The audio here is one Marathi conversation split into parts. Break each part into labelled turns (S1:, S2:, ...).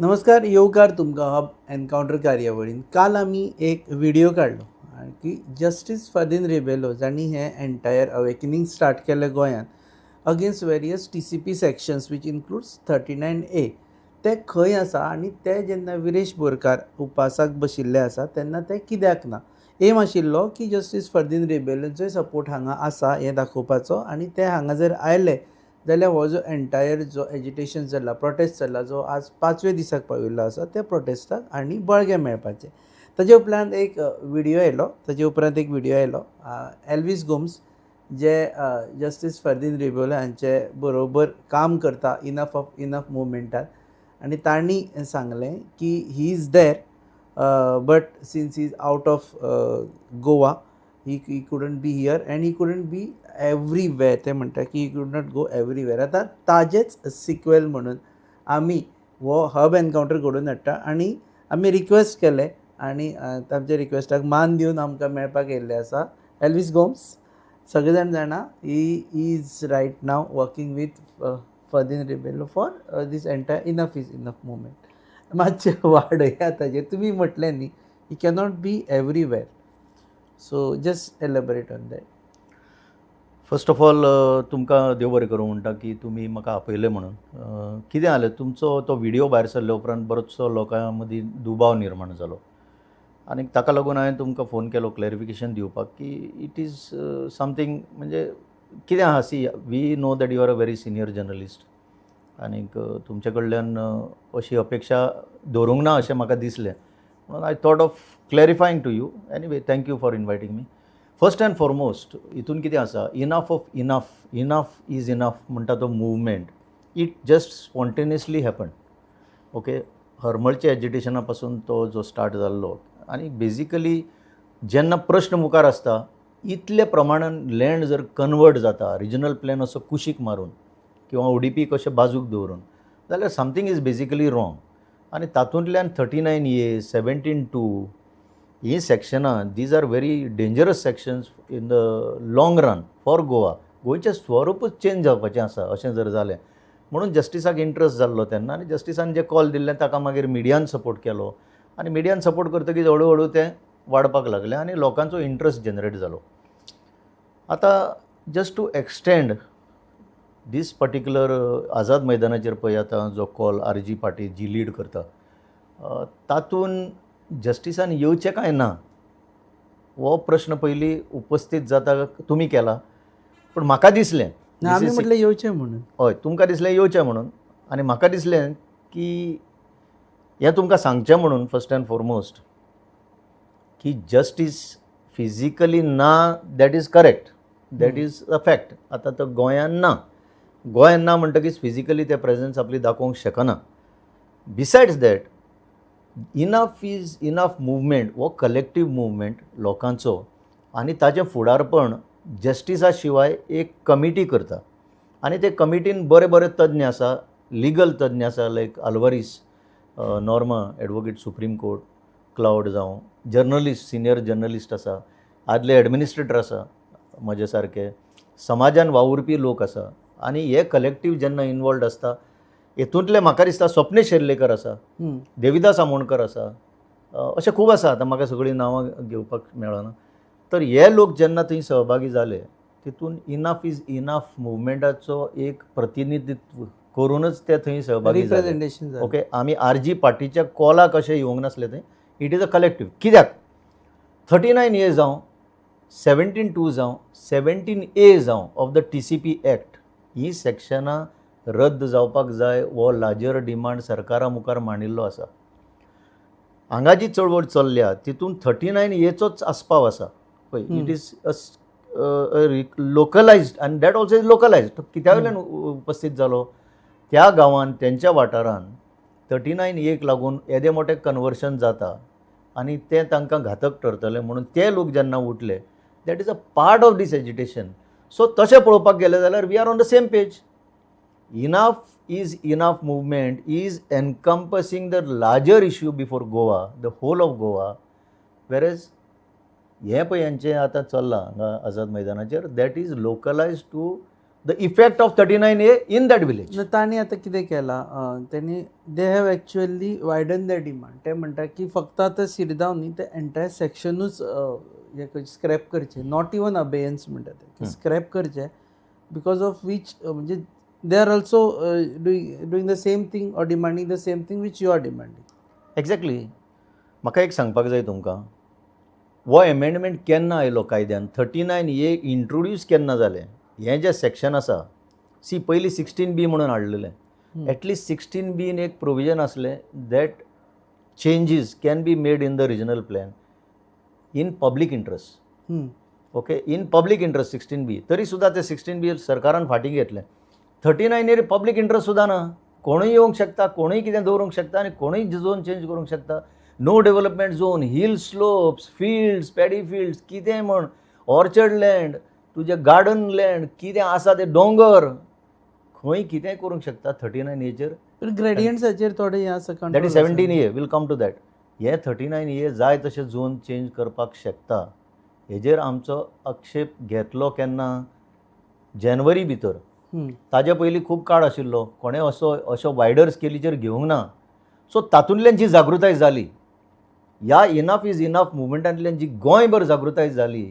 S1: नमस्कार, येवकार तुमकां हब एनकावंटर कार्यावळीन. काल आमी एक व्हिडिओ काडलो की जस्टीस फर्दीन रेबेलो जांणी हें एंटायर अवेकनिंग स्टार्ट केलें गोंयांत against various TCP sections which includes 39A. ते खंय आसा आनी ते जेन्ना विरेश बोरकार उपासाक बशिल्ले आसा तेन्ना ते कित्याक ना. एम आशिल्लो की जस्टीस फर्दीन रेबेलोचोय सपोर्ट हांगा आसा हें दाखोवपाचो आनी ते हांगा जर आयले जाल्यार हो जो एंटायर जो एजिटेशन जाला, प्रोटेस्ट जाला, जो आज 5वे दिसाक पाविल्लो आसा, त्या प्रोटेस्टाक आनी बळगें मेळपाचें. ताजे उपरांत एक व्हिडिओ आयलो एल्वीस गोम्स जे जस्टीस फर्दीन रेबेलो हांचे बरोबर काम करता इनफ मुवमेंटान, आनी तांणी सांगलें की he is there but since he is out of Goa he couldn't be here and he couldn't B everywhere. ते म्हणटा की he could not go everywhere. आतां ताजेच सिक्वेल म्हणून आमी हो हब एनकावंटर घडोवन हाडटा आनी आमी रिक्वेस्ट केले आनी तांच्या रिक्वेस्टाक मान दिवन आमकां मेळपाक येयल्ले आसा एल्वीस गोम्स. सगळे जाण जाणा he is right now working with Fardin Rebelo for this entire enough is enough movement. मातशें वाडया ताजेर. तुमी म्हटलें न्ही he cannot be everywhere. So just elaborate on that.
S2: First of all तुमकां देव बरें करूं म्हणटा की तुमी म्हाका आपयलें म्हणून. कितें जालें, तुमचो तो व्हिडिओ भायर सरले उपरांत बरोचसो लोकां मदीं दुबाव निर्माण जालो आनी ताका लागून हांवें तुमकां फोन केलो क्लॅरिफिकेशन दिवपाक की इट इज समथींग म्हणजे कितें आहा. See we know that you are a very senior journalist आनीक तुमचे कडल्यान अशी अपेक्षा दवरूंक ना अशें म्हाका दिसलें. म्हणून I thought of clarifying to you. Anyway, thank you for inviting me. First and foremost हितून कितें आसा, enough of enough is enough म्हणटा तो movement it just spontaneously happen. Okay, हरमळच्या एजिटेशना पासून तो जो स्टार्ट जाल्लो आनी बेजिकली जेन्ना प्रश्न मुखार आसता इतले प्रमाणान लँड जर कन्वर्ट जाता रिजनल प्लॅन असो कुशीक मारून किंवा ODP कशें बाजूक दवरून, जाल्यार समथींग इज बेजिकली रॉंग. आनी तातूंतल्यान 39A 17(2) ही सेक्शनां these are very dangerous sections in the long run for Goa. गोंयचें स्वरूपच चेंज जावपाचें आसा अशें जर जालें. म्हणून जस्टिसाक इंट्रस्ट जाल्लो तेन्ना आनी जस्टिसान जे कॉल दिल्लें ताका मागीर मिडियान सपोर्ट केलो आनी मिडियान सपोर्ट करतकीच हळू हळू तें वाडपाक लागलें आनी लोकांचो इंट्रस्ट जनरेट जालो. आतां just to extend this particular Azad मैदानाचेर पळय आतां जो call RG Patil ji lead करता तातूंत जस्टिसान येवचें काय ना हो प्रश्न पयलीं उपस्थीत जाता तुमी केला. पूण म्हाका दिसलें
S1: आमी म्हटलें येवचें म्हणून.
S2: हय, तुमकां दिसलें येवचें म्हणून आनी म्हाका दिसलें की हें तुमकां सांगचें म्हणून फर्स्ट अँड फॉरमोस्ट की जस्टीस फिजिकली ना that is correct, that is a fact. आतां तो गोंयान ना म्हणटकीच फिजिकली ते प्रेझन्स आपली दाखोवंक शकना. Besides that enough is enough movement हो कलेक्टीव मुवमेंट लोकांचो आनी ताचें फुडारपण जस्टिसा शिवाय एक कमिटी करता आनी ते कमिटीन बरे तज्ञ आसा, लिगल तज्ञ आसा like Alvares, Norma advocate supreme court, Claude जावं जर्नलिस्ट, सिनियर जर्नलिस्ट आसा, आदले एडमिनिस्ट्रेटर आसा म्हजे सारके, समाजान वावुरपी लोक आसा आनी हे कलेक्टीव जेन्ना इनवॉल्ड आसता हेतूंतले म्हाका दिसता स्वप्नील शेर्लेकर आसा, देविदास आमोणकर आसा, अशें खूब आसा. आतां म्हाका सगळीं नांवां घेवपाक मेळना. तर हे लोक जेन्ना थंय सहभागी जाले तितून इनफ इज इनफ मुवमेंटाचो एक प्रतिनिधित्व करूनच ते थंय सहभागी जाले. ओके, आमी RG पाटीलच्या कॉलाक अशें येवंक नासले थंय. It is a collective. कित्याक 39A जावं 17(2) जावं 17A जावं ऑफ द TCP एक्ट ही सेक्शनां रद्द जावपाक जाय हो लार्जर डिमांड सरकारा मुखार मांडिल्लो आसा. हांगा जी चळवळ चल्ल्या तितून 39Aचोच आस्पाव आसा पळय. इट इज लोकलायज्ड आनी दॅट ऑल्सो इज लोकलायज्ड. कित्या वयल्यान उपस्थीत जालो, त्या गांवांत तेंच्या वाठारान 39Aक लागून येदे मोठें कन्वर्शन जाता आनी तें तांकां घातक ठरतलें म्हणून ते लोक जेन्ना उठले that is a part of this agitation. So तशें पळोवपाक गेलें जाल्यार we are on the same page. Enough is enough movement is encompassing the larger issue before Goa, the whole of Goa, whereas हे पळय यांचें आतां चल्लां हांगा आझाद मैदानाचेर that is localise to the effect of 39A in that village.
S1: तांणी आतां कितें केलां त्यांनी they have actually widen the demand. ते म्हणटा की फक्त आतां शिरगांव न्ही ते एंटायर सेक्शनूच हे स्क्रॅप करचे, नॉट इवन अबेयन्स म्हणटा ते स्क्रॅप करचे, बिकॉज ऑफ वीच म्हणजे they are also doing the same thing or demanding the same thing which you are demanding.
S2: Exactly. म्हाका एक सांगपाक जाय तुमकां, हो एमेंडमेंट केन्ना आयलो कायद्यान, 39A इंट्रोड्यूस केन्ना जालें, हें जें सेक्शन आसा, सी पयलीं 16B म्हणून हाडलेलें. एटलीस्ट 16B एक प्रोविजन आसलें that changes can be made in the regional plan in public interest. Okay, in public interest 16B. तरी सुद्दां ते 16B सरकारान फाटीं घेतलें. 39A पब्लीक इंट्रस्ट सुद्दां ना. कोणूय येवंक शकता, कोणूय कितें दवरूंक शकता आनी कोणूय झोन चेंज करूंक शकता. No development zone, hill slopes, fields, paddy fields, कितें म्हण, ऑर्चर्ड लँड, तुजें गार्डन लँड, कितें आसा तें दोंगर, खंय कितेंय करूंक शकता 39Aचेर.
S1: ग्रेडियंट्साचेर थोडे हें आसा,
S2: that is 17A. Will come to that. हे 39A जाय तशें झोन चेंज करपाक शकता. हेजेर आमचो आक्षेप घेतलो केन्ना, जानेवारी भितर. ताजे पयलीं खूब काळ आशिल्लो, कोणें अशो वायडर स्केलीचेर घेवंक ना. सो तातूंतल्यान जी जागृताय जाली, ह्या इनफ इज इनफ मुवमेंटांतल्यान जी गोंयभर जागृताय जाली,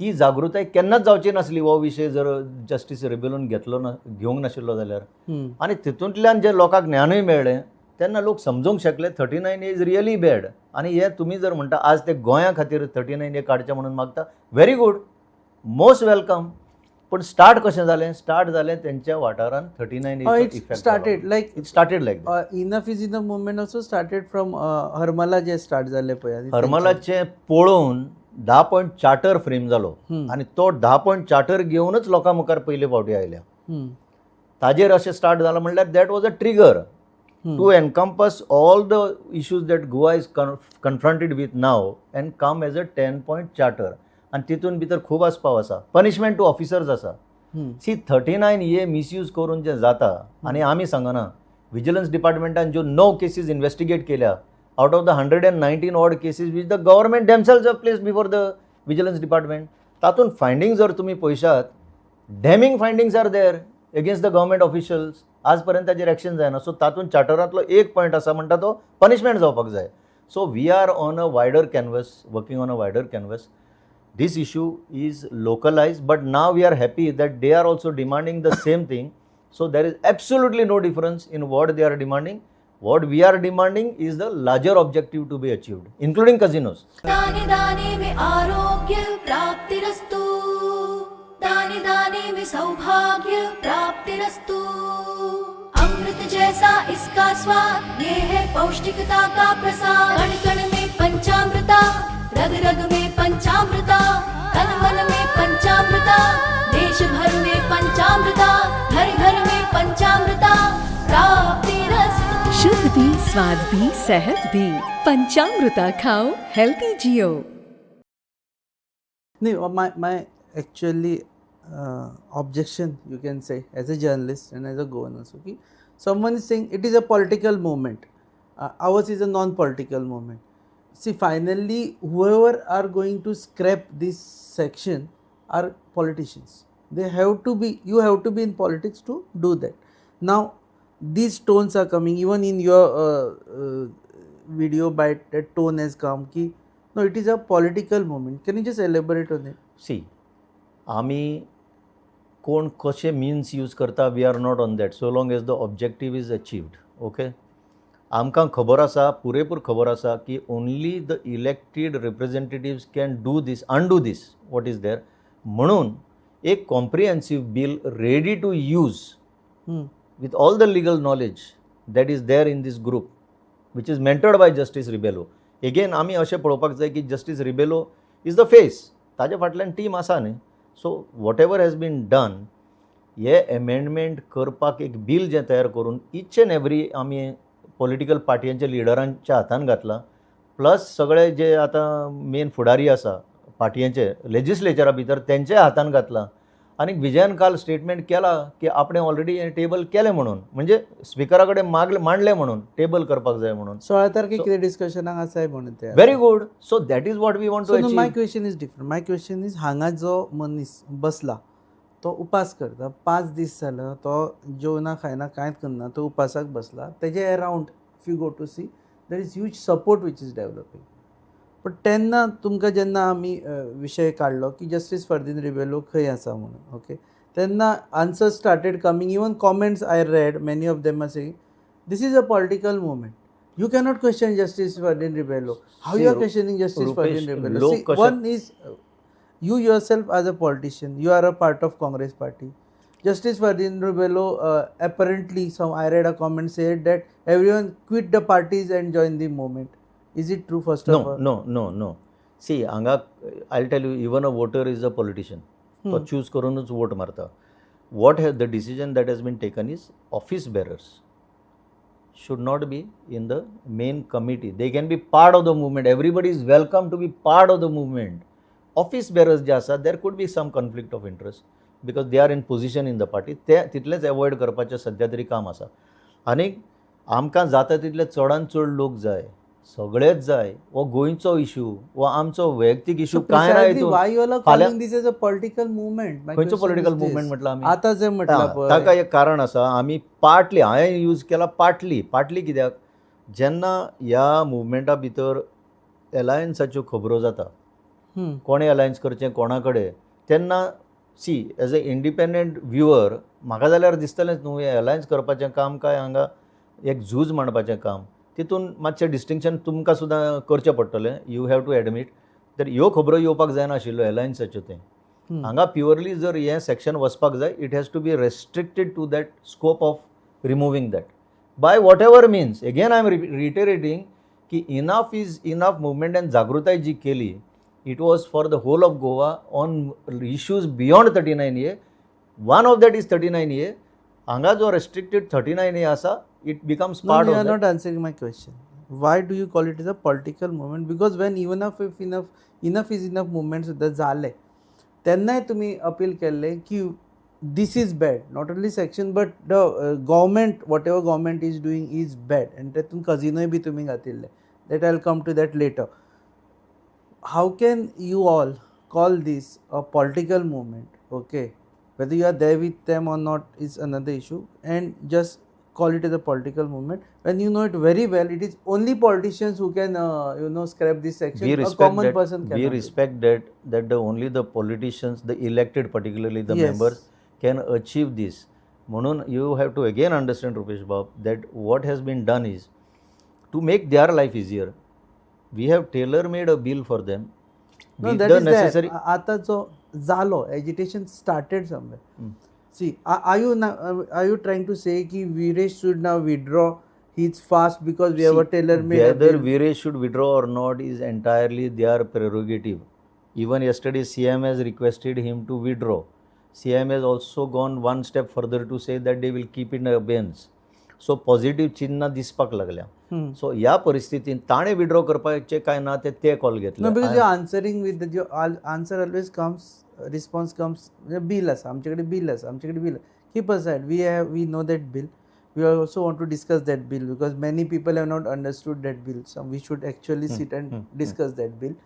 S2: ती जागृताय केन्नाच जावची नासली हो विशय जर जस्टीस रेबेलोन घेवंक नाशिल्लो जाल्यार. आनी तितूंतल्यान जे लोकांक ज्ञानूय मेळ्ळें तेन्ना लोक समजूंक शकले 39A इज रियली बॅड. आनी हे तुमी जर म्हणटा आज ते गोंया खातीर 39A काडचें म्हणून मागता, व्हेरी गूड, मोस्ट वेलकम. पण स्टार्ट कशें जालें? स्टार्ट जालें तेंच्या वाठारान 39A effect
S1: started like
S2: it started like
S1: enough is enough movement also started from हरमला जे स्टार्ट जाले पळय.
S2: हरमलाचें पळोवन 10 पॉयंट चार्टर फ्रेम जालो आनी तो 10 पॉयंट चार्टर घेवनूच लोकां मुखार पयले फावटी आयल्या. ताजेर अशें स्टार्ट जालां म्हणल्यार that was a trigger to encompass all the issues that Goa is confronted with now and come as a 10 point charter. आनी तितून भितर खूब आस्पाव आसा, पनिशमेंट टू ऑफिसर्स आसा. सी 39A मिसयूज करून जें जाता, आनी आमी सांगना, विजिलन्स डिपार्टमेंटान ज्यो 9 केसीस इन्व्हेस्टिगेट केल्या, out of the 119 odd cases which the government themselves have placed before the vigilance department, तातून फायंडिंग जर तुम्ही पळयशात, damning findings are there against the government officials. आज पर्यंत ताजेर एक्शन जायना. सो तातून चार्टरांतलो एक पॉयंट आसा म्हणटा तो पनिशमेंट जावपाक जाय. So we are on a wider canvas, working on a wider canvas. This issue is localized, but now we are happy that they are also demanding the same thing. So there is absolutely no difference in what they are demanding. What we are demanding is the larger objective to be achieved, including casinos.
S3: दाने दाने में आरोग्य प्राप्तिरस्तु, दाने दाने में सौभाग्य प्राप्तिरस्तु. अमृत जैसा इसका स्वाद, ये है पौष्टिकता का प्रसाद. कण कण में पंचामृता, रग रग में पंचामृता, तन मन में पंचामृता, देश भर में पंचामृता, घर घर में पंचामृता प्राप्तिरस्तु.
S4: शुद्ध भी, स्वाद भी, सेहत भी. पंचामृता खाओ, healthy Jio.
S1: No, my actually objection, you can say, as a journalist and as a governor also, कि someone is saying it is a political movement, ours is a non-political movement. See, finally, whoever are going to scrap this section are politicians. They have to be, you have to be in politics to do that. Now, these tones are coming, even in your video by that tone has come, ki, no, it is a political movement. Can you just elaborate on it?
S2: See, आमी कोण कशे मीन्स यूज करता, we are not on that, so long as the objective is achieved. Okay, आमकां खबर आसा, पुरेपूर खबर आसा की only the elected representatives can do this, undo this what is there. म्हणून एक comprehensive bill ready to use with all the legal knowledge that is there in this group which is mentored by Justice Ribello. Again, आमी अशें पळोवपाक जाय की Justice Ribello is the face, ताजे फाटल्यान टीम आसा न्ही. So whatever has been done, हे एमेंडमेंट करपाक एक बील जें तयार करून इच एंड एवरी आमी पॉलिटिकल पार्टयांच्या लिडरांच्या हातान घातला, प्लस सगळे जे आतां मेन फुडारी आसा पार्टयांचे लेजिस्लेचरा भितर तेंच्या हातान घातला. आनी विजयान काल स्टेटमेंट केला की आपणें ऑलरेडी हें टेबल केलें म्हणून, म्हणजे स्पिकरा कडेन मांडलें म्हणून टेबल करपाक जाय म्हणून.
S1: 16 तारखेक कितें डिस्कशनाक आसाय म्हणून ते.
S2: Very good. So that is what we want to
S1: So, no,
S2: achieve.
S1: my question is different. My question is, हांगा जो मनीस बसला तो उपास करता 5 दीस जालो तो जेवना खायना कांयच करना तो उपासाक बसला तेजे around if you go to see there is huge support which is developing पण तेन्ना तुमकां जेन्ना आमी विशय काडलो की जस्टीस फर्दीन रिबेलो खंय आसा म्हणून ओके तेन्ना answer started coming even comments I read many of them are saying this is a political movement you cannot question justice Ferdinand Rebello. How
S2: See,
S1: you are questioning justice
S2: Rupesh,
S1: Ferdinand Rebello?
S2: log
S1: See,
S2: question-
S1: one is you yourself as a politician, you are a part of Congress party. Justice Ferdinand Rebello apparently, some I read a comment said that everyone quit the parties and join the movement. Is it true? First of all,
S2: No. See, हांगा I'll tell you, even a voter is a politician. तो choose करूनच vote मारता. What the decision that has been taken is office bearers should not be in the main committee. They can be part of the movement. Everybody is welcome to be part of the movement. Office bearers जे आसा there could be some conflict of interest because they are in position in the party. ते तितलेच अवॉइड करपाचें सद्या तरी काम आसा. आनी आमकां जाता तितले चडांत चड लोक जाय, सगळेच जाय. हो गोंयचो इशू, हो आमचो वैयक्तीक इशू कांय ना
S1: precisely why you all are
S2: फाल्यां
S1: calling this as a political movement? My
S2: खंयचो
S1: question
S2: political
S1: is
S2: movement
S1: this.
S2: म्हटलं आमी
S1: आता जे म्हटलं पळय
S2: ताका एक कारण आसा. आमी पार्टली हांवें यूज केला पार्टली कित्याक जेन्ना ह्या मुवमेंटा भितर एलायन्साच्यो खबरो जाता कोणे अलायन्स करचें कोणा कडेन तेन्ना see as a independent viewer म्हाका जाल्यार दिसतलेंच न्हू हें अलायन्स करपाचें काम काय हांगा एक झूज मांडपाचें काम तितून मातशें डिस्टिंक्शन तुमकां सुद्दां करचें पडटलें. यू हॅव टू एडमीट तर ह्यो खबरो येवपाक जायनाशिल्ल्यो एलायन्साच्यो तें हांगा प्युअरली जर हें सेक्शन वचपाक जाय it has to be restricted to that scope of removing that by what ever means. Again I am reiterating की enough is enough movement and जागृताय जी केली it was for the whole of Goa on issues beyond 39A. One of that is 39A. हांगा जो रेस्ट्रिक्टेड 39A आसा it becomes
S1: No,
S2: part
S1: you
S2: of
S1: are
S2: that.
S1: not answering my question. Why do you call it as a political movement? Because when even if enough is enough movements सुद्धा झाले तेन्नाय तुम्ही अपील केले की this is bad. Not only section but the government, whatever government is doing is bad. And त्यातून कझिनोय बी तुम्ही घातिल्ले. That I'll come to that later. How can you all call this a political movement? Okay, whether you are there with them or not is another issue. And just call it as a political movement when you know it very well it is only politicians who can scrap this section.
S2: We
S1: A
S2: respect
S1: common
S2: that.
S1: person cannot
S2: We
S1: do.
S2: respect that only the politicians, the elected, particularly the
S1: Yes.
S2: members, can achieve this. म्हणून you have to again understand, Rupesh Bab, that what has been done is to make their life easier. We have tailor-made a bill for them.
S1: No,
S2: with
S1: that
S2: the
S1: is
S2: necessary.
S1: there. आता जो झालो agitation started somewhere. See, are you trying to say कि Viresh should now withdraw his fast because we have a tailor-made
S2: Whether
S1: bill?
S2: Viresh should withdraw or not is entirely their prerogative. Even yesterday, CM has requested him to withdraw. CM has also gone one step further to say that they will keep in abeyance. So positive चिन्ह दिसपाक लागल्या. So ह्या परिस्थितीन ताणे विड्रॉ करपाचे काय ना ते कॉल घेतले.
S1: No, because you're answering with the your answer always comes, response comes, bill आसा आमचे कडेन bill आसा आमचे कडेन bill. Keep aside, we know that bill. We also want to discuss that bill because many people have not understood that bill. So we should actually sit and discuss that bill.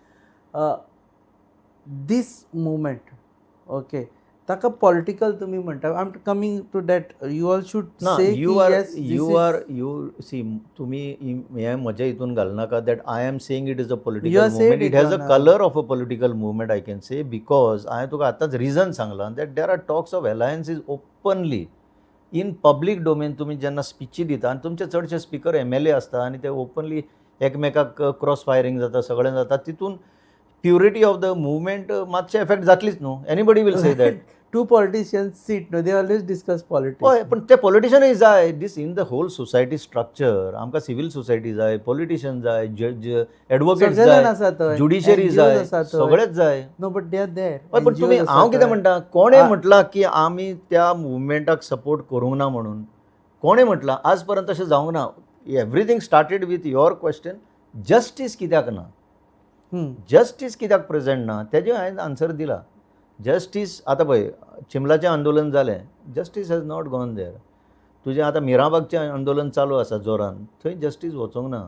S1: This movement, okay, ताका political तुम्ही म्हणता. I'm coming to that. You all should
S2: ना
S1: say
S2: you
S1: की
S2: are
S1: yes,
S2: you see तुम्ही हे म्हज्या हितून घालनाका that I am saying it is a
S1: You
S2: political
S1: have said
S2: movement. It
S1: it
S2: has a
S1: on
S2: color of a political movement I can say because हांवें तुका आतांच रिजन सांगला that there are talks of alliances openly in public domain. तुम्ही जेन्ना स्पिची दिता आनी तुमचे चडशे स्पिकर MLA आसता आनी ते ओपनली एकमेकाक क्रॉस फायरींग जाता सगळें जाता तितून प्युरिटी ऑफ द मुवमेंट मातशें एफेक्ट जातलीच न्हू. Anybody will say that.
S1: two politicians sit, no, they always discuss politics.
S2: हय पण ते पॉलिटिशियनूय जाय. This in the whole society structure आमकां सिवील सोसायटी जाय, पॉलिटिशियन जाय, जज, एडवोकेट
S1: सगळे जाण आसा
S2: जाय,
S1: थंय.
S2: ज्युडिशरी
S1: NGOs
S2: जाय,
S1: आसा थंय.
S2: सगळेच जाय.
S1: No, but they are there.
S2: हय पण तुम्ही
S1: NGOs
S2: हांव
S1: आसा
S2: कितें
S1: थंय.
S2: म्हणटा कोणें म्हटलां की आमी त्या मुवमेंटाक सपोर्ट करूंक ना म्हणून कोणें म्हटलां आज पर्यंत तशें जावंक ना. Everything started with your question justice कित्याक ना जस्टीस कित्याक प्रेझेंट ना तेजें हांवें आन्सर दिला. जस्टीस आतां पळय चिमलाचें आंदोलन जालें जस्टीस हॅज नॉट गॉन देर. तुजें आतां मिराबागचें आंदोलन चालू आसा जोरान थंय जस्टीस वचोंक ना.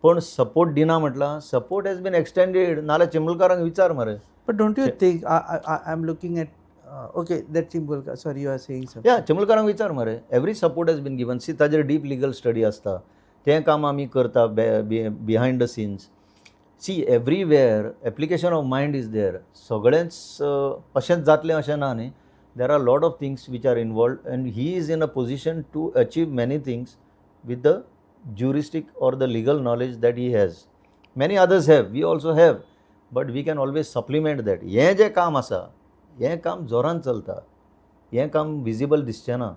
S2: पण सपोर्ट दिना म्हटलां सपोर्ट हॅज बीन एक्सटेंडेड नाल्यार चिमलकारांक विचार मरे.
S1: But don't you think, I'm looking at okay that Chimbolkar sorry you are saying something.
S2: या चिंबोलकारांक विचार मरे every support has been given. See ताजेर डीप लिगल स्टडी आसता, तें काम आमी करता behind the scenes. See everywhere application of mind is there. सगळेंच अशेंच जातलें अशें ना न्ही. There are lot of things which are involved and he is in a position to achieve many things with the juristic or the legal knowledge that he has. Many others have, we also have, but we can always supplement that. हें जें काम आसा, हें काम जोरान चलता, हें काम विजिबल दिसचें ना.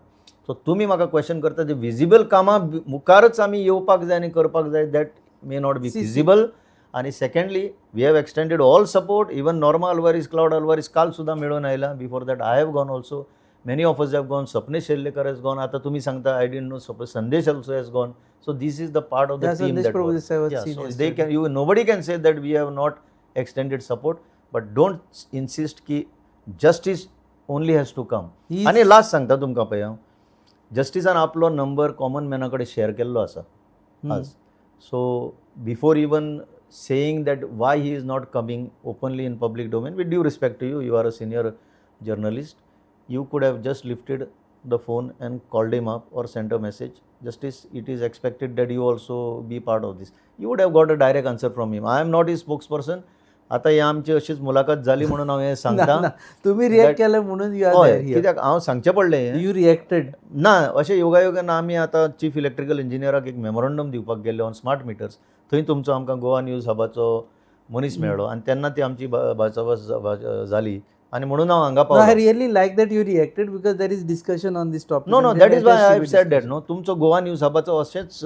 S2: सो तुमी म्हाका क्वेश्चन करता जे विजिबल कामां मुखारच आमी येवपाक जाय आनी करपाक जाय, that may not be feasible. आणि secondly we have extended all support. Even Norma Alvares, Claude Alvares काल सुद्धा मेळून आयला. Before that I have gone also. Many of us have gone. Sapnesh Shelekar has gone. आता तुम्ही सांगता I didn't know. Sandesh also has gone. So this is the part of the team
S1: Sandesh
S2: that
S1: Prabhu
S2: works.
S1: I was
S2: Yeah,
S1: seen
S2: so
S1: yesterday.
S2: they can. Nobody can say that we have not extended support. But don't insist की justice only has to come. आणि लास्ट सांगता तुमकां पळय हांव, जस्टिसान आपलो नंबर कॉमन मॅना कडेन शेअर केल्लो आसा आज. So before even saying that why he is not coming openly in public domain, with due respect to you, you are a senior journalist, you could have just lifted the phone and called him up or sent a message. Justice, it is expected that you also be part of this. You would have got a direct answer from him. I am not his spokesperson. आता ही आमची अशीच मुलाखत झाली म्हणून हांव हें सांगता.
S1: तुम्ही रिएक्ट केलें म्हणून यू आर
S2: हय,
S1: देयर हियर.
S2: कित्याक हांव सांगचें पडलें.
S1: यू रिएक्टेड
S2: ना अशें योगायोगान आमी आतां चीफ इलेक्ट्रिकल इंजिनियराक एक मेमोरंडम दिवपाक गेल्ले ऑन स्मार्ट मिटर्स. थंय तुमचो आमकां गोवा न्यूज हबाचो मनीस मेळ्ळो आनी तेन्ना ती आमची भासाभास जाली आनी म्हणून हांव हांगा
S1: No, I
S2: पावलो.
S1: really like that you reacted because there is discussion on this topic.
S2: No no
S1: and
S2: that
S1: there
S2: is why
S1: has to
S2: I
S1: be
S2: have said
S1: discussion.
S2: That no. तुमचो गोवा न्यूज हबाचो अशेंच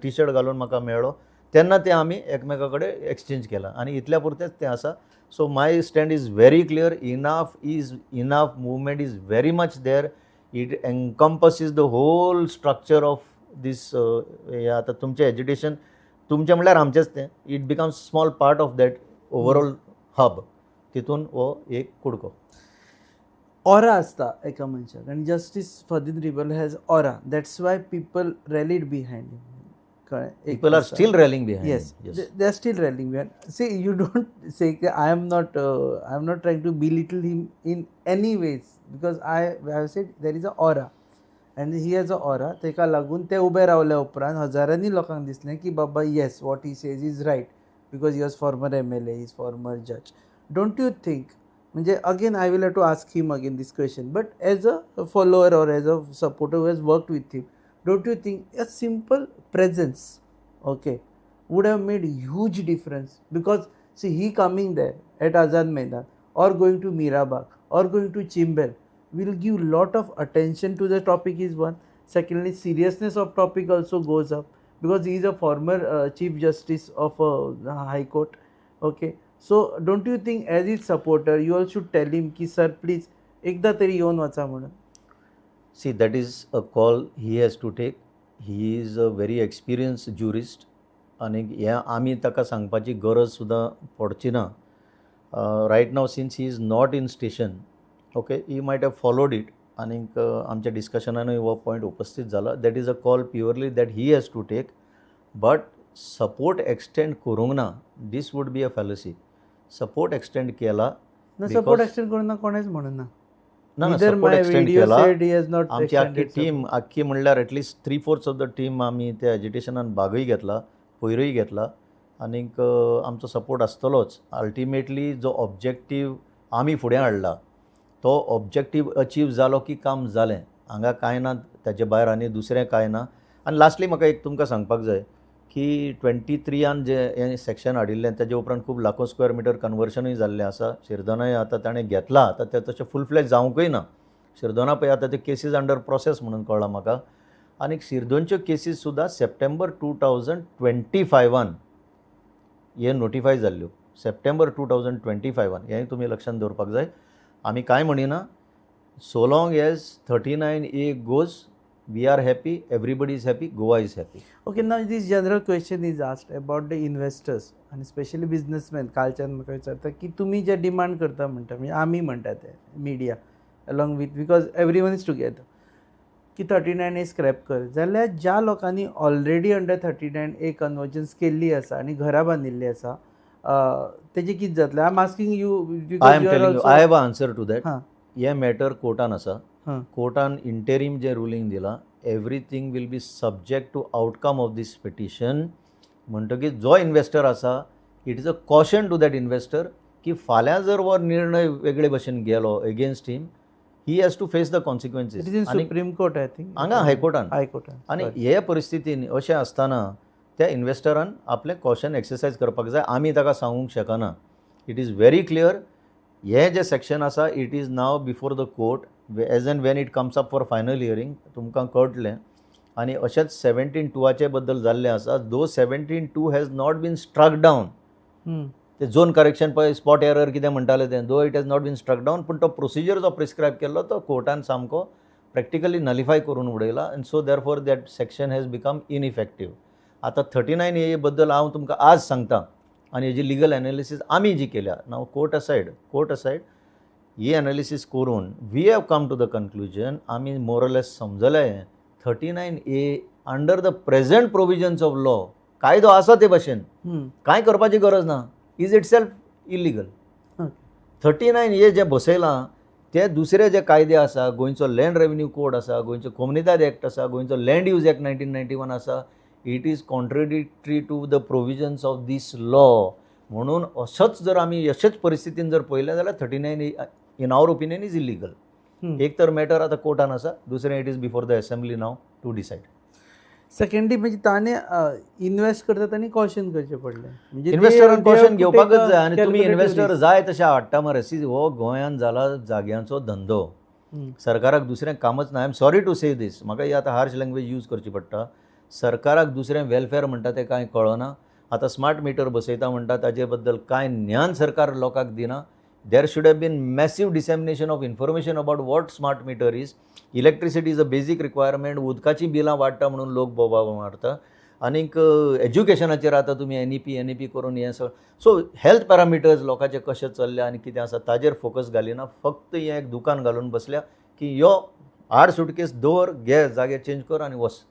S2: टी शर्ट घालून म्हाका मेळ्ळो तेन्ना ते आमी एकमेका कडेन एक्सचेंज केला आनी इतल्या पुरतेंच तें आसा. So my stand is very clear. Enough movement is very much there. It encompasses the whole structure of this. आतां तुमचें एज्युटेशन तुमचें म्हणल्यार आमचेंच तें. It becomes small part of that overall hub. तितून हो एक कुडको.
S1: ऑरा असता एका मनशाक आनी justice Fardin Rebelo has aura. That's why people rallied behind him. कळ्ळें.
S2: People are still rallying behind
S1: Yes,
S2: him.
S1: they are still rallying behind. See, you don't say I am not trying to belittle him in any ways because I have said there is a aura and he has a aura. तेका लागून ते उबे रावल्या उपरांत हजारांनी लोकांक दिसलें की बाबा yes what he says is right because he was former MLA, he is former judge. Don't you think? म्हणजे again I will have to ask him again this question, but as a follower or as a supporter who has worked with him, don't you think a simple presence, okay, would have made huge difference? Because see, he coming there at Azad Maidan or going to Mirabag or going to Chimbel will give lot of attention to the topic is one. Secondly, seriousness of topic also goes up because he is a former Chief Justice of the High Court. Okay, so don't you think as his supporter you all should tell him ki sir please एकदा तरी येऊन वाचा म्हणून.
S2: See, that is a call he has to take. He is a very experienced jurist. आणि हें आमी ताका सांगपाची गरज सुद्दां पडची ना. Right now since he is not in station, okay, he might have followed it. आनीक आमच्या डिस्कशनानूय हो पॉयंट उपस्थित जाला. That is a call purely that he has to take. But support extend करूंक ना, this would be a fallacy. Support extend केला.
S1: सपोर्ट एक्सटेंड करून ना कोणेच म्हणून ना.
S2: ना
S1: Neither
S2: support
S1: my
S2: extend
S1: video
S2: केला.
S1: said he has not
S2: आमची आख्खी
S1: extended
S2: टीम आख्खी म्हणल्यार एटलिस्ट 3/4 ऑफ द टीम आमी त्या एज्युटेशनान भागय घेतला, पयरूय घेतला. आनीक आमचो सपोर्ट आसतलोच. अल्टिमेटली जो ऑब्जेक्टीव आमी फुडें हाडला तो ऑब्जेक्टीव अचीव जालो की काम जालें. हांगा कांय ना ताचे भायर आनी दुसरें कांय ना. आनी लास्टली म्हाका एक तुमकां सांगपाक जाय की 23 जे हें सेक्शन हाडिल्लें ताजे उपरांत खूब लाखो स्क्वेअर मिटर कन्वर्शनूय जाल्लें आसा. शिरदोनाय आतां ताणें घेतला. आतां तें तशें फूल फ्लॅज जावंकूय ना. शिरदोना पळय आतां ते केसीस अंडर प्रोसेस म्हणून कळ्ळां म्हाका. आनीक शिरदोनच्यो केसीस सुद्दां सप्टेंबर 2025 हे नोटिफाय जाल्ल्यो. सप्टेंबर 2025 हेंय तुमी लक्षांत दवरपाक जाय. आमी कांय म्हणिना. So long as 39A goes, we are happy, everybody is happy, Goa is happy.
S1: Okay, now this general question is asked about the investors and especially businessmen. कालच्यान म्हाका विचारता की तुमी जे डिमांड करता म्हणटा म्हणजे आमी म्हणटा ते media along with because every one is together की 39A स्क्रॅप कर जाल्यार ज्या लोकांनी ऑलरेडी अंडर 39A कन्वर्जन्स केल्ली आसा आनी घरां बांदिल्लीं आसा तेजें कितें जातलें? I am asking you
S2: I am telling you, I have an answer to that.
S1: हां
S2: हे मॅटर कोर्टान आसा.
S1: हां
S2: कोर्टान इंटेरीम जे रुलींग दिलां, everything will be subject to outcome of this petition. म्हणटकीर जो इन्वेस्टर आसा, it is a caution to that investor की फाल्यां जर हो निर्णय वेगळे भशेन गेलो against him, he has to face the
S1: it
S2: consequences.
S1: Is in
S2: आनी
S1: सुप्रीम कोर्ट आय थिंक.
S2: हांगा हायकोर्टान.
S1: हायकोर्टान.
S2: आनी हे परिस्थितीन अशें आसतना त्या इन्वेस्टरान आपलें कॉशन एक्सरसायज करपाक जाय. आमी ताका सांगूंक शकना. It is very clear. हे जे सेक्शन आसा, it is now before the court. As and when it comes up for final hearing तुमकां कळटलें. आनी अशेंच 17(2) बद्दल जाल्लें आसा. Though 17(2) has not been struck down. ते झोन करेक्शन पळय, स्पॉट एरर कितें म्हणटाले तें, though it has not been struck down, पूण तो प्रोसिजर जो प्रिस्क्रायब केल्लो तो कोर्टान सामको प्रॅक्टिकली नलिफाय करून उडयला. आनी so there for that section has become ineffective. आतां 39A बद्दल हांव तुमकां आज सांगता आनी हेजी लिगल एनालिसीस आमी जी केल्या. नाव कोर्ट असायड ही एनालिसीस करून we have come to the conclusion, आमी मोरलेस समजलें 39A under the present provisions of law, कायदो आसा ते भशेन कांय करपाची गरज ना, is it self illegal. 39A जे बसयलां ते दुसरे जे कायदे आसा, गोंयचो लँड रेव्हेन्यू कोड आसा, गोंयचो कम्युनिटायज एक्ट आसा, गोंयचो लँड यूज एक्ट 1991 आसा, it is contradictory to the provisions of this law. म्हणून असोच जर आमी अशेच परिस्थितीन जर पळयलें जाल्यार 39A in our opinion is illegal. एक तर मॅटर आतां कोर्टान आसा, दुसरें it is before the assembly no to decide.
S1: Secondly म्हणजे ताणें इन्वेस्ट करता तांणी कॉशन करचें पडलें. म्हणजे
S2: इन्वेस्टरान कॉशन घेवपाकच जाय. आनी तुमी इन्वेस्टर जाय तशें हाडटा मरे. सी हो गोंयांत जाला जाग्यांचो धंदो. सरकाराक दुसरें कामच ना. आय एम सॉरी टू से दीस, म्हाका ही आतां हार्श लँग्वेज यूज करची पडटा. सरकाराक दुसरें वेलफेअर म्हणटा तें कांय कळना. आतां स्मार्ट मिटर बसयता म्हणटा ताजे बद्दल कांय ज्ञान सरकार लोकांक दिना. There should have been massive dissemination of information about what smart meter is. Electricity is a basic requirement. उदकाची बिलां वाडटा म्हणून लोक बोबाब मारता. आनीक एज्युकेशनाचेर आतां तुमी NEP करून हें सगळें. सो हेल्थ पॅरामिटर्स लोकांचे कशें चल्ले आनी कितें आसा ताजेर फोकस घालिना. फक्त हें एक दुकान घालून बसल्या की यो हाड सुटकेस दवर, घे जागे चेंज कर आनी वच.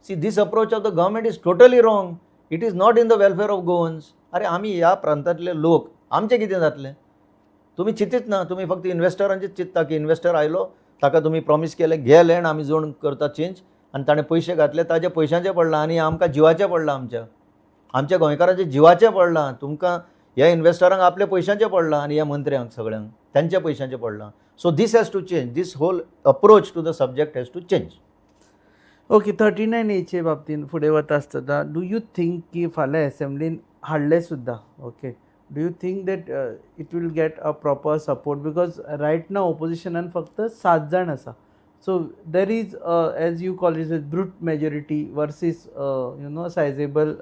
S2: See this approach of the government is totally wrong. It is not in the welfare of Goans. अरे आमी ह्या प्रांतांतले लोक, आमचें कितें जातलें? तुमी चिंतीत ना. तुमी फक्त इन्वेस्टरांचेच चिंतता की इन्वेस्टर आयलो, ताका तुमी प्रॉमीस केलें घे लँड, आमी जोड करता चेंज, आनी ताणें पयशे घातले, ताजे पयशांचें पडलां आनी आमकां जिवाचें पडलां. आमच्या गोंयकारांच्या जिवाचें पडलां. तुमकां ह्या इन्वेस्टरांक आपल्या पयशांचें पडलां आनी ह्या मंत्र्यांक सगळ्यांक तांच्या पयशांचें पडलां. So this has to change. This whole approach to the subject has to change.
S1: Okay, 39A बाबतींत फुडें वता आसतना डू यू थिंक की फाल्यां एसेंब्लीन हाडले सुद्दां, okay, do you think that it will get a proper support? Because right now ओपोजिशनान फक्त 7 जाण आसा. So there is as you call is brute majority versus sizeable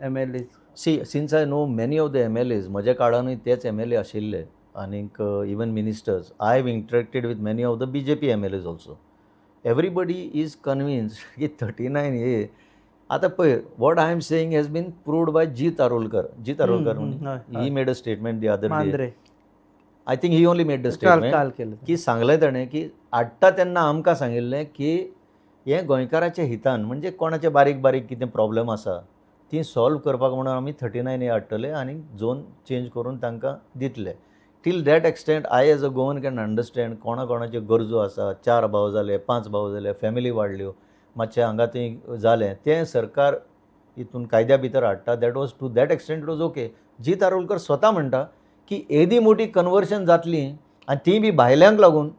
S1: MLAs.
S2: See since I know many of the MLAs, म्हज्या काळानूय तेच MLA आशिल्ले आनीक even ministers. I have interacted with many of the BJP MLAs also. Everybody is convinced की 39A आता पळय, what I am saying has been proved by G Tarolkar. He made a statement the other day. I think he only made the statement की सांगलें ताणें की हाडटा तेन्ना आमकां सांगिल्लें की हें गोंयकाराच्या हितान, म्हणजे कोणाचे बारीक बारीक कितें प्रॉब्लेम आसा ती सॉल्व करपाक म्हणून आमी 39A हाडटले आनी झोन चेंज करून तांकां दितले. Till that extent I as a Goan can understand कोणा कोणाच्यो गरजो आसा. 4 भाव जाले, 5 भाव जाले, फॅमिली वाडल्यो, मातशें हांगा थंय जालें, तें सरकार हितून कायद्या भितर हाडटा. That was to that extent it was okay. G Tarolkar स्वता म्हणटा की एदी मोठी कन्वर्शन जातली आनी ती बी भायल्यांक लागून,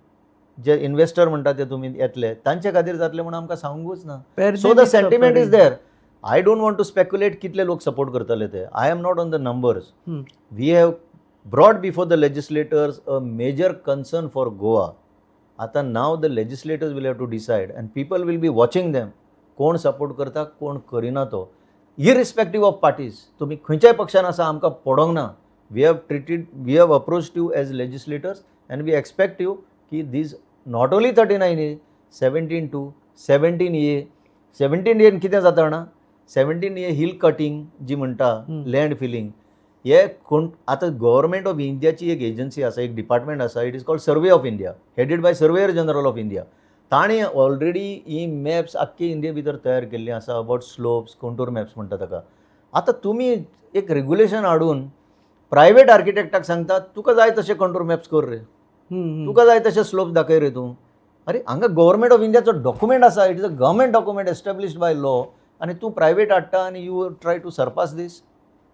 S2: जे इन्वेस्टर म्हणटा ते तुमी येतले तांचे खातीर जातले म्हणून आमकां सांगूंकूच ना. So the sentiment is there. I don't want to speculate कितले लोक सपोर्ट करतले ते. I am not on the numbers. We have brought before the legislators a major concern for Goa. आता now the legislators will have to decide and people will be watching them. कोण सपोर्ट करता, कोण करिना तो, irrespective of parties. तुम्ही खंयच्याय पक्षान आसा आमकां पडोंक ना. We have approached you as legislators and we expect you की these not only 39A, 17(2), 17A. 17A कितें जाता जाणा, 17A हिल कटिंग जी म्हणटा, लँड फिलिंग, हे कोण आतां गव्हर्मेंट ऑफ इंडियाची एक एजन्सी आसा, एक डिपार्टमेंट आसा, it is called survey of India, headed by surveyor general of India. ताणें ऑलरेडी ही मॅप्स आख्खे इंडिये भितर तयार केल्ली आसा अबाउट स्लोप्स, कंटूर मॅप्स म्हणटा ताका. आतां तुमी एक रेग्युलेशन हाडून प्रायवेट आर्किटेक्टाक सांगता तुका जाय तशें कंटूर मॅप्स कर रे. तुका जाय तशें स्लोप दाखय रे तूं. अरे हांगा गव्हर्मेंट ऑफ इंडियाचो डॉक्युमेंट आसा, it is a government document established by law, आनी तूं प्रायवेट हाडटा आनी you try to surpass this.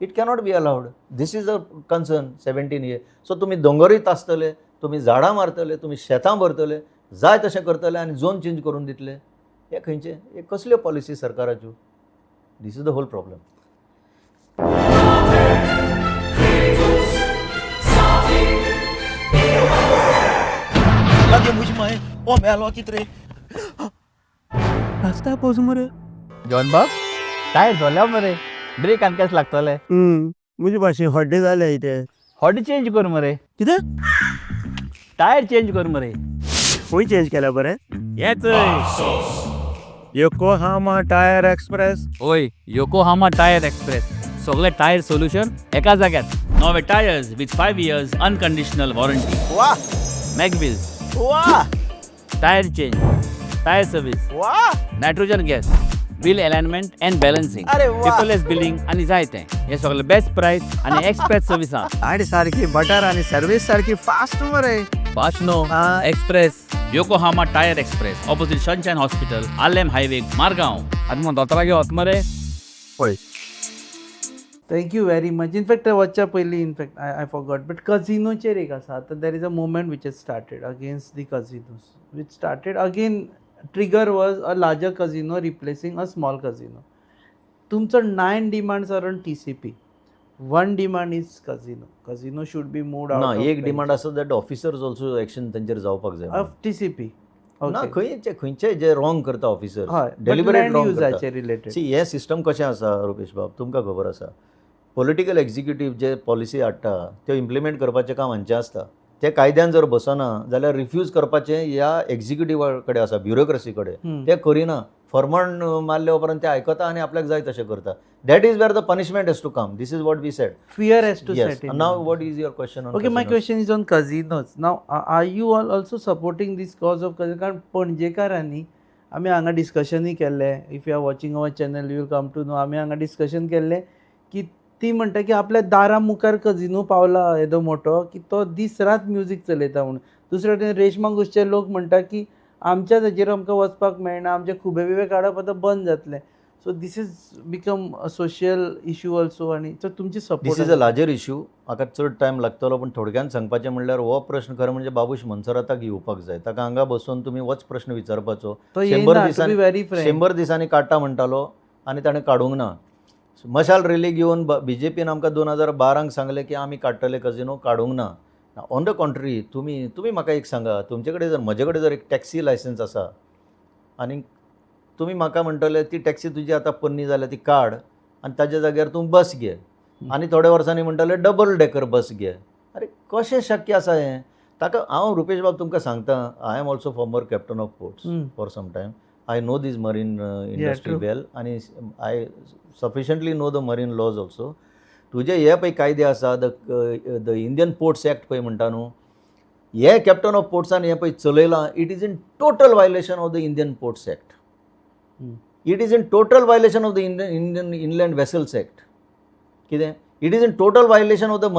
S2: It cannot be allowed. This is a concern 17 years. सो तुमी दोंगरीत आसतले, तुमी झाडां मारतले, तुमी शेतां भरतले, जाय तशें करतले आनी झोन चेंज करून दितले. हे खंयचे, हे कसल्यो पॉलिसी सरकाराच्यो? This is the whole problem.
S5: लागे मुझ में ओ मेलो कितरे रास्ता पोज मरे
S6: जॉन बाब टायर झाल्या मरे ब्रेक आनी केस लागतले
S5: मुझे भाशे हड्डे जाले इथे
S6: हॉडी चेंज कर मरे
S5: कितें
S6: टायर चेंज कर मरे
S5: खंय चेंज केला बरें येच योकोहामा टायर एक्सप्रेस
S6: ओय योकोहामा टायर एक्सप्रेस सगळे टायर सोल्युशन एका जाग्यात नवे tyres with 5 years unconditional warranty
S5: वाह
S6: मॅगविल्स
S5: वाह
S6: टायर चेंज टायर सर्विस
S5: वाह
S6: nitrogen gas bill alignment and balancing
S5: अरे वा.
S6: पेपरलेस बिलिंग आणि जायते हे सगळे बेस्ट प्राइस आणि एक्सप्रेस सर्विस
S5: गाडी सारखी बटर आणि सर्विस सारखी फास्ट मरे
S6: फास्ट नो
S5: हा.
S6: Express Yokohama tyre express opposite sunshine hospital Alem highway Margao आनी मग दोतरा घेवत मरे
S5: पळय
S1: thank you very much. In fact वचच्या पयलीं इनफॅक्ट आय फॉरगॉट बट कझिनोचेर एक आसा आतां there is a movement which is started against the casinos which started again trigger was a larger casino replacing a small casino. तुमचो 9 demands are on TCP. 1 demand is casino. Casino should be moved
S2: ना
S1: आउट
S2: एक डिमांड आसा दॅट ऑफिसर्स ऑल्सो एक्शन तेंचेर जावपाक जाय.
S1: Of TCP.
S2: ना खंयचे जे रॉंग करता ऑफिसर्स
S1: हय
S2: डेलिबरेट रॉंग करता.
S1: युजाचे रिलेटेड.
S2: सी हे सिस्टम कशें आसा रुपेश बाब तुमकां खबर आसा पॉलिटिकल एक्झिक्युटीव जे पॉलिसी हाडटा त्यो इम्प्लिमेंट करपाचें काम हांचें आसता. ते कायद्यान जर बसना जाल्यार रिफ्यूज करपाचें ह्या एक्झिक्युटिवा कडेन आसा ब्युरोक्रेसी कडेन. ते करिना फर्मण मारले उपरांत ते आयकता आनी आपल्याक जाय तशें करता. That is where the punishment has to come. This is what we said.
S1: Fear has to
S2: Yes.
S1: set in.
S2: Now what is your question on
S1: Okay, my
S2: casinos?
S1: question is on casinos. Now, are you all also supporting this cause of casino? कारण पणजेकारांनी आमी हांगा डिस्कशनूय केल्लें. If you are watching our channel you will come to know. आमी हांगा डिस्कशन केल्लें की ती म्हणटा की आपल्या दारा मुखार कजिनो पावला येदो मोठो की तो दीस रात म्युजीक चलयता म्हणून. दुसरे वटेन रेशमा घोषचे लोक म्हणटा की आमच्या हाजेर आमकां वचपाक मेळना, आमचे खुबे बिबे काडप आतां बंद जातलें. So this is become a social issue also. आनी सो तुमची
S2: this
S1: support
S2: is a larger issue. म्हाका चड टायम लागतलो पण थोडक्यान सांगपाचें म्हणल्यार हो प्रश्न खरें म्हणजे बाबूश मनसराताक येवपाक जाय. ताका हांगा बसून तुमी होच प्रश्न विचारपाचो.
S1: तो येयना, to be very frank.
S2: 100 दिसांनी काडटा म्हणटालो आनी ताणें काडूंक ना. मशाल रॅली घेवन BJPन आमकां 2012 सांगलें की आमी काडटले कजिनो, काडूंक ना. ऑन द कॉन्ट्री तुमी म्हाका एक सांगा तुमचे कडेन जर म्हजे कडेन जर एक टॅक्सी लायसन्स आसा आनी तुमी म्हाका म्हणटले ती टॅक्सी तुजी आतां पन्नी जाल्या ती काड आनी ताज्या जाग्यार तूं बस घे आनी थोड्या वर्सांनी म्हणटले डबल डेकर बस घे. अरे कशें शक्य आसा हें? ताका हांव रुपेश बाब तुमकां सांगता I am also former captain of ports for some time. I know this marine industry
S1: true.
S2: Well आनी I sufficiently know the marine laws also. तुजे हे पळय कायदे आसा द इंडियन पोर्ट्स एक्ट पळय म्हणटा न्हू हे कॅप्टन ऑफ पोर्ट्सान हे पळय चलयलां. It is in total violation of the Indian ports act. It is in total violation of the Indian inland vessels act. कितें it is in total violation of the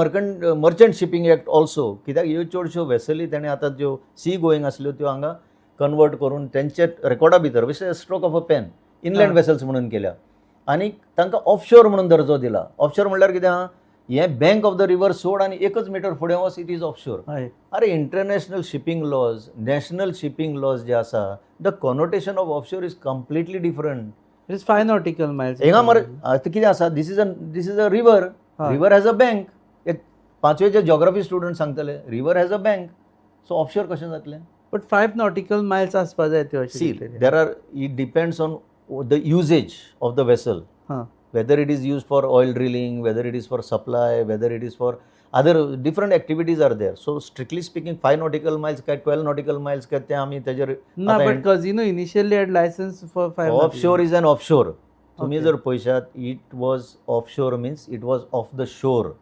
S2: merchant shipping act also. कित्याक ह्यो चडश्यो वेसली तेणें आतां ज्यो सी गोईंग आसल्यो त्यो हांगा कन्वर्ट करून तेंचे रेकॉर्डा भितर विशय stroke of a pen inland vessels म्हणून केल्या आनी तांकां ऑफशोर म्हणून दर्जो दिला. ऑफशोर म्हणल्यार कितें आहा हें बँक ऑफ द रिवर सोड आनी 1 मीटर फुडें वच इट इज ऑफशोर. अरे international shipping laws national shipping laws जे आसा the connotation of offshore is completely different.
S1: It is 5 nautical miles.
S2: हिंगा मरे आतां कितें आसा this is a river. River has a bank. एक 5वेचे जॉग्राफी स्टुडंट सांगतले river has a bank. So offshore कशें जातलें?
S1: बट 5 nautical miles आसपा जाय त्यो
S2: see there are it depends on the usages of the vessel. whether it is used for oil drilling, whether it is for supply, whether it is for other different activities are there. So strictly speaking 5 nautical miles काय 12 nautical miles काय ते आम्ही त्याच्यावर
S1: ना. But casino initially had licence for 5
S2: offshore is an offshore. तुम्ही जर पळयशात it was offshore means it was off the shore,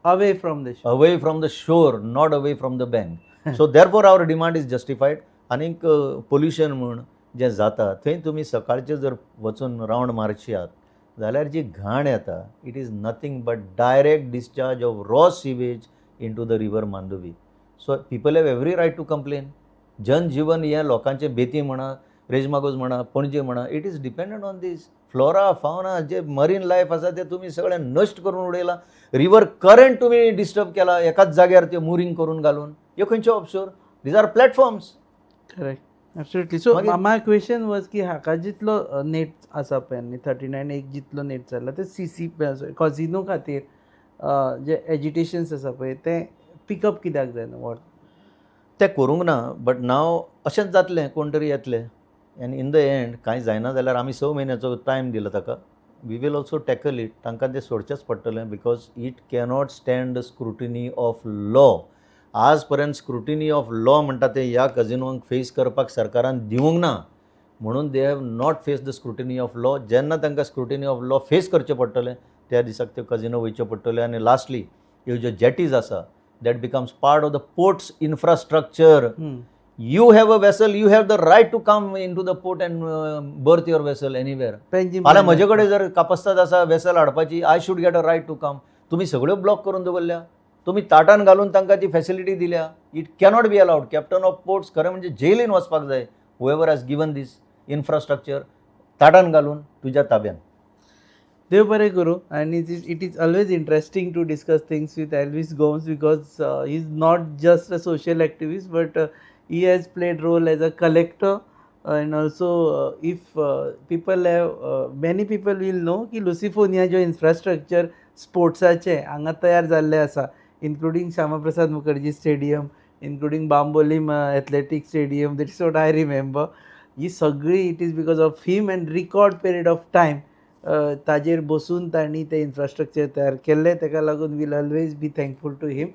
S1: away from the shore,
S2: away from the shore, not away from the bank. So therefore our demand is justified. आनीक पोल्युशन म्हण जें जाता थंय तुमी सकाळचे जर वचून रावंड मारशात जाल्यार जी घाण येता it is nothing but direct discharge of raw sewage into the river Mandovi. So people have every right to complain. जनजीवन हे लोकांचे बेती म्हणा, रेजमागोज म्हणा, पणजे म्हणा, it is dependent on this. Flora fauna जे मरीन लायफ आसा ते तुमी सगळें नश्ट करून उडयला. रिवर करंट तुमी डिस्टर्ब केला एकाच जाग्यार ते मुरींग करून घालून. ह्यो खंयच्यो offshore? These are platforms.
S1: Correct, absolutely. So
S2: मागीर-
S1: माय क्वेश्चन वॉज की हाका जितलो नेट आसा पळय न्ही 39 एक जितलो नेट चल्ला ते CC कॉझिनो खातीर जे एजिटेशन्स आसा पळय ते पिकअप कित्याक जायना? वॉट
S2: ते करूंक ना, बट नाव अशेंच जातलें, कोण तरी येतले आनी इन द एंड कांय जायना जाल्यार आमी 6 म्हयन्याचो टायम दिलो ताका. We will also tackle it. तांकां तें सोडचेंच पडटलें because it cannot stand the scrutiny of law. आज पर्यंत स्क्रुटिनी ऑफ लॉ म्हणटा ते ह्या कझिनोंक फेस करपाक सरकारान दिवंक ना, म्हणून they have not face the scrutiny of law. जेन्ना तांकां स्क्रुटिनी ऑफ लॉ फेस करचें पडटलें त्या दिसाक त्यो कझिनो वयच्यो पडटल्यो. आनी लास्टली ह्यो ज्यो जेटीज आसा that becomes part of the ports infrastructure. You have a vessel, you have the right to come into the port and berth your vessel anywhere. फाल्यां म्हजे कडेन जर कापस्ताद आसा वेसल हाडपाची, I should get a right to come. तुमी सगळ्यो ब्लॉक करून दवरल्या, तुमी ताटान घालून तांकां ती फॅसिलिटी दिल्या. It cannot be allowed. Captain of ports खरें म्हणजे जेलीन वचपाक जाय. However has given this infrastructure ताटान घालून तुज्या ताब्यान.
S1: देव बरें करूं. आनी it is always interesting to discuss things with Elvis Gomes because he is not just a social activist but he has played role as a collector and also if people have many people will know की लुसिफोनिया जो इन्फ्रास्ट्रक्चर स्पोर्ट्साचे हांगा तयार जाल्ले आसा including Shyamaprasad Mukherjee stadium, including Bambolim athletic stadium, that is what I remember. ही सगळी it is because of him and record period of time ताजेर बसून तांणी ते इन्फ्रास्ट्रक्चर तयार केल्ले. ताका लागून will always be thankful to him.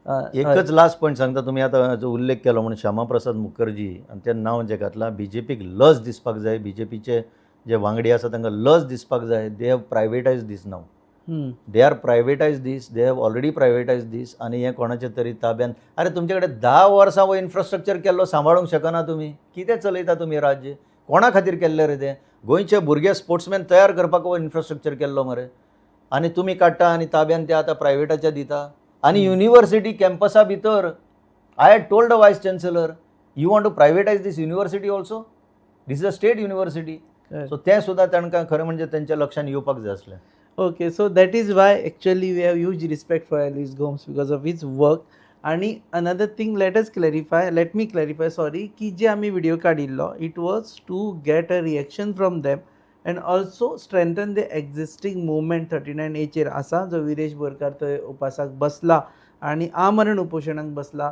S2: एकच लास्ट पॉयंट सांगता. तुमी आतां जो उल्लेख केलो म्हणून श्यामाप्रसाद मुखर्जी आनी तें नांव जें घातलां, BJPक लज दिसपाक जाय. BJPचे जे वांगडी आसा तांकां लज दिसपाक जाय. They have privatise this now. They are privatise this. They have already privatise this. आनी हें कोणाचे तरी ताब्यान. अरे तुमचे कडेन 10 वर्सां हो इन्फ्रास्ट्रक्चर केल्लो सांबाळूंक शकना तुमी? कितें चलयता तुमी राज्य? कोणा खातीर केल्लें रे तें? गोंयचे भुरगे स्पोर्ट्समॅन तयार करपाक हो इन्फ्रास्ट्रक्चर केल्लो मरे. आनी तुमी काडटा आनी ताब्यान ते आतां प्रायवेटाच्या दिता. आनी युनिवर्सिटी कॅम्पसा भितर I had told the vice chancellor you want to privatise this university also. This is a state university. So तें सुद्दां तांकां खरें म्हणजे तेंच्या लक्षान येवपाक जाय आसलें.
S1: Okay, so that is why actually we have huge respect for Elvis Gomes because of his work. आणि another thing, let me clarify, की जे आम्ही व्हिडिओ काडिल्लो it was to get a reaction from them and also strengthen the existing movement 39A chair आसा जो विरेश बोरकार थंय उपासाक बसला आनी आमरण उपोशणाक बसला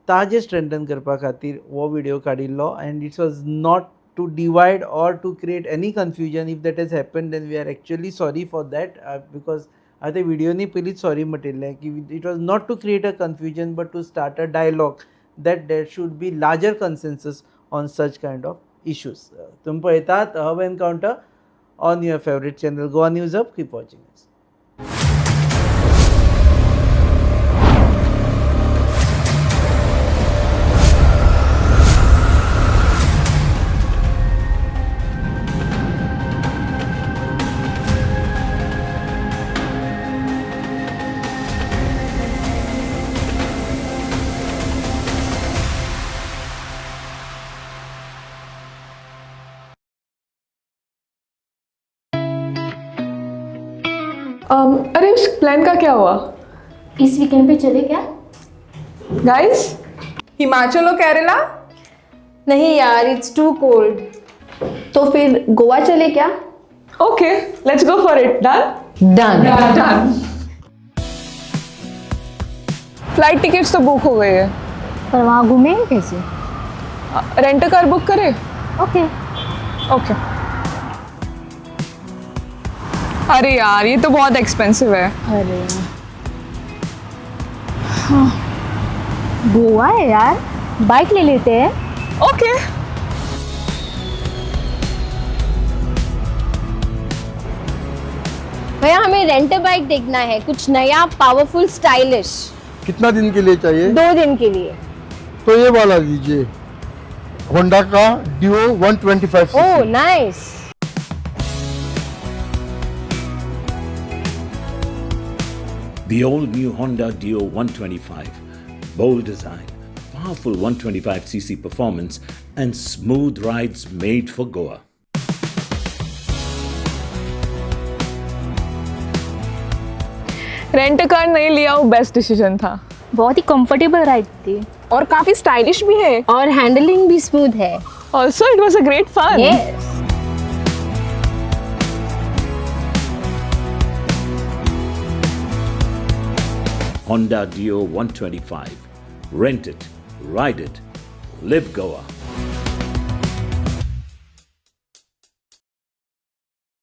S1: ताजे स्ट्रेंथन करपा खातीर हो व्हिडिओ काडिल्लो. and it was not to divide or to create any confusion. If that has happened then we are actually sorry for that because आता व्हिडिओनी पयलींच सॉरी म्हटिल्लें की it was not to create a confusion but to start a dialogue that there should be larger consensus on such kind of issues. तुम पळयतात hub encounter on your favorite channel Goa News Hub. Keep watching us.
S7: अरे उस प्लान का क्या हुआ?
S8: इस वीकेंड पे चले क्या?
S7: गाइस, हिमाचल और केरला?
S8: नहीं यार, इट्स टू कोल्ड. तो फिर गोवा चले क्या?
S7: Okay, let's go for it. Done? Done. Flight tickets तो बुक हो गई है.
S8: पर वहाँ घूमेंगे कैसे?
S7: रेंट अ कार बुक करें?
S8: ओके.
S7: ओके. अरे यार, ये तो बहुत एक्सपेंसिव है.
S8: अरे हाँ. गोवा है यार, बाइक ले लेते हैं.
S7: ओके.
S8: भैया हमें रेंट अ बाइक देखना है, कुछ नया पावरफुल स्टाइलिश.
S9: कितना दिन के लिए चाहिए?
S8: 2 दिन के लिए.
S9: तो ये वाला लीजिए, होंडा का Dio 125.
S8: Oh nice.
S10: The all-new Honda Dio 125, bold design, powerful 125cc performance, and smooth rides made for Goa.
S7: Rent car नहीं लिया वो बेस्ट डिसीजन था.
S8: बहुत ही कंफर्टेबल राइड थी
S7: और काफी स्टाइलिश भी है.
S8: और हैंडलिंग भी स्मूथ है.
S7: Also it was a great fun.
S8: Yes.
S10: Honda Dio 125. Rent it, ride it, live Goa.